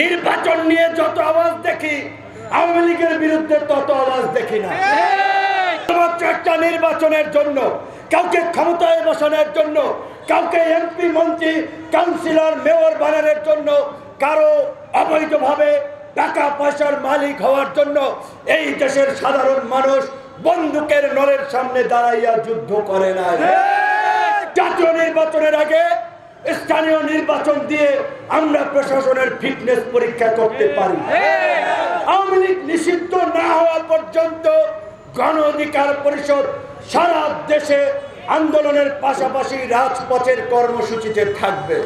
নির্বাচন নিয়ে যত আওয়াজ দেখি আওয়ামী লীগের বিরুদ্ধে তত আওয়াজ দেখি না। একটা নির্বাচনের জন্য, কাউকে ক্ষমতায় বসানোর জন্য, কাউকে এমপি মন্ত্রী কাউন্সিলর মেয়র বানানোর জন্য, কারো অবৈধভাবে টাকা পয়সার মালিক হওয়ার জন্য এই দেশের সাধারণ মানুষ বন্দুকের নলের সামনে দাঁড়াইয়া যুদ্ধ করে না। জাতীয় নির্বাচনের আগে স্থানীয় নির্বাচন দিয়ে আমরা প্রশাসনের ফিটনেস পরীক্ষা করতে পারি। আওয়ামী লীগ নিষিদ্ধ না হওয়া পর্যন্ত গণ অধিকার পরিষদ সারা দেশে আন্দোলনের পাশাপাশি রাজপথের কর্মসূচিতে থাকবে।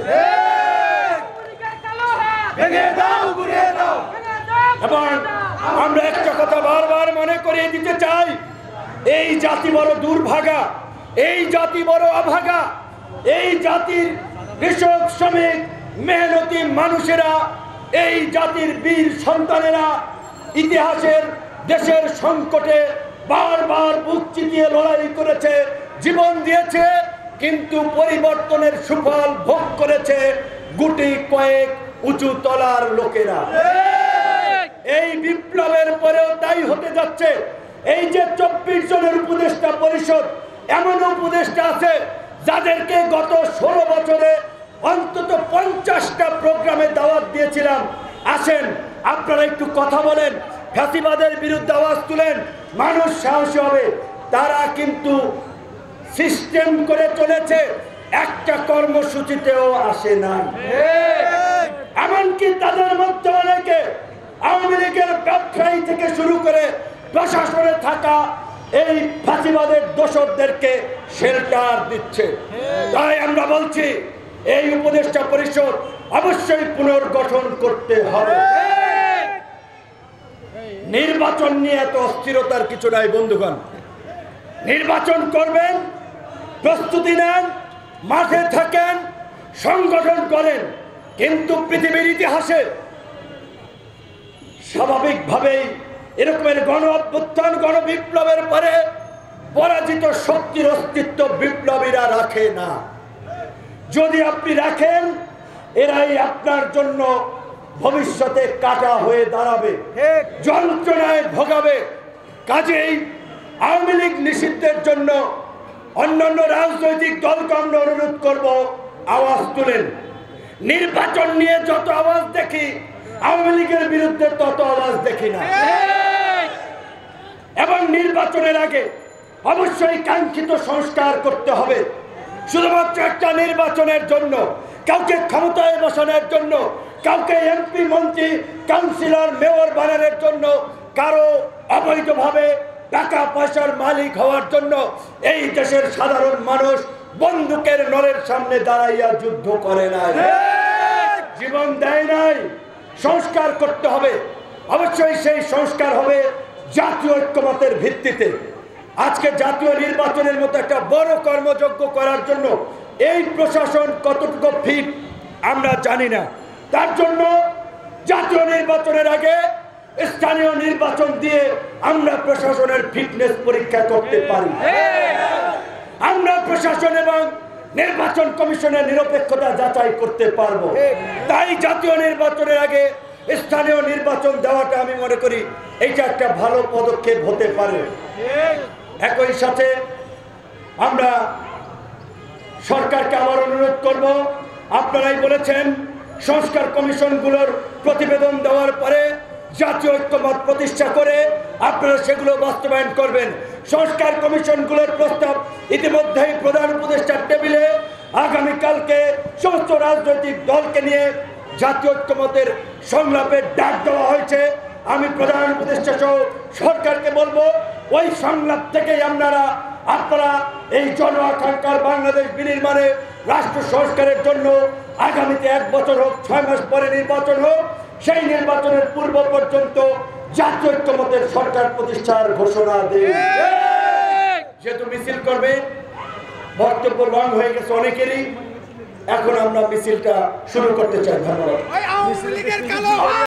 এবং আমরা একটা কথা বারবার মনে করিয়ে দিতে চাই, এই জাতি বড় দুর্ভাগা, এই জাতি বড় অভাগা, এই জাতির কৃষক শ্রমিক মেহনতি মানুষেরা, এই জাতির বীর সন্তানেরা ইতিহাসের দেশের সংকটে বারবার বুক চিতিয়ে লড়াই করেছে, জীবন দিয়েছে, কিন্তু পরিবর্তনের সুফল ভোগ করেছে গুটি কয়েক উঁচু তলার লোকেরা। এই বিপ্লবের পরেও তাই হতে যাচ্ছে। এই যে 24 জনের উপদেষ্টা পরিষদ, এমন উপদেষ্টা আছে যাদেরকে গত 16 বছরে অন্তত 50টা প্রোগ্রামে দাওয়াত দিয়েছিলাম, আসেন আপনারা একটু কথা বলেন, ফ্যাসিবাদের বিরুদ্ধে আওয়াজ তুলেন, মানুষ সাহসী হবে। তারা কিন্তু সিস্টেম করে চলেছে, একটা কর্মসূচিতেও আসে না। এমনকি তাদের মধ্যে অনেকে আওয়ামী লীগের ব্যবসায়ী থেকে শুরু করে প্রশাসনে থাকা এই ফাঁসিবাদের দোষরদেরকে শেল্টার দিচ্ছে। তাই আমরা বলছি এই উপদেষ্টা পরিষদ অবশ্যই পুনর্গঠন করতে হবে। নির্বাচন নিয়ে এত অস্থিরতার কিছু নাই বন্ধুগণ। নির্বাচন করবেন, প্রস্তুতি নেন, মাঠে থাকেন, সংগঠন করেন, কিন্তু পৃথিবীর ইতিহাসে স্বাভাবিকভাবেই এরকমের গণ অভ্যুত্থান, গণ বিপ্লবের পরে পরাজিত শক্তির অস্তিত্ব বিপ্লবীরা রাখে না। যদি আপনি রাখেন, এরাই আপনার জন্য ভবিষ্যতে কাটা হয়ে দাঁড়াবে, যন্ত্রণায় ভোগাবে। কাজেই আওয়ামী লীগ নিষিদ্ধের জন্য অন্যান্য রাজনৈতিক দলকে আমরা অনুরোধ করব, আওয়াজ তুলেন। নির্বাচন নিয়ে যত আওয়াজ দেখি আওয়ামী লীগের বিরুদ্ধে তত আওয়াজ দেখি না। এবং নির্বাচনের আগে অবশ্যই কাঙ্ক্ষিত সংস্কার করতে হবে। শুধুমাত্র একটা নির্বাচনের জন্য, কাউকে ক্ষমতায় বসানোর জন্য, কাউকে এমপি মন্ত্রী কাউন্সিলর মেয়র বানানোর জন্য, কারো অবৈধভাবে টাকা পয়সার মালিক হওয়ার জন্য এই দেশের সাধারণ মানুষ বন্দুকের নলের সামনে দাঁড়াইয়া যুদ্ধ করে নাই, জীবন দেয় নাই। সংস্কার করতে হবে। অবশ্যই সেই সংস্কার হবে জাতীয় ঐক্যমতের ভিত্তিতে। আজকে জাতীয় নির্বাচনের মতো একটা বড় কর্মযজ্ঞ করার জন্য এই প্রশাসন কতটুকু ফিট আমরা জানি না। তার জন্য জাতীয় নির্বাচনের আগে স্থানীয় নির্বাচন দিয়ে আমরা প্রশাসনের ফিটনেস পরীক্ষা করতে পারি। আমরা প্রশাসন এবং নির্বাচন কমিশনের নিরপেক্ষতা যাচাই করতে পারবো। তাই জাতীয় নির্বাচনের আগে স্থানীয় নির্বাচন দেওয়াটা আমি মনে করি এইটা একটা ভালো পদক্ষেপ হতে পারে। একই সাথে আমরা সরকারকে আবার অনুরোধ করব, আপনারাই বলেছেন সংস্কার কমিশনগুলোর প্রতিবেদন দেওয়ার পরে জাতীয় ঐক্যমত প্রতিষ্ঠা করে আপনারা সেগুলো বাস্তবায়ন করবেন। সংস্কার কমিশনগুলোর প্রস্তাব ইতিমধ্যেই প্রধান উপদেষ্টার টেবিলে আগামীকালকে সমস্ত রাজনৈতিক দলকে নিয়ে জাতীয় ঐক্যমতের সংলাপের ডাক দেওয়া হয়েছে। আমি প্রধান উপদেষ্টা সহ সরকারকে বলবো, ওই সংলাপ থেকেই আপনারা এই জন আকাঙ্ক্ষার বাংলাদেশ বিনির্মাণে রাষ্ট্র সংস্কারের জন্য আগামীতে 1 বছর হোক, 6 মাস পরে নির্বাচন হোক, সেই নির্বাচনের পূর্ব পর্যন্ত জাতীয় ঐক্যমতের সরকার প্রতিষ্ঠার ঘোষণা দেন। যেহেতু মিছিল করবে, বক্তব্য লং হয়ে গেছে অনেকেরই, এখন আমরা মিছিলটা শুরু করতে চাই। ধন্যবাদ।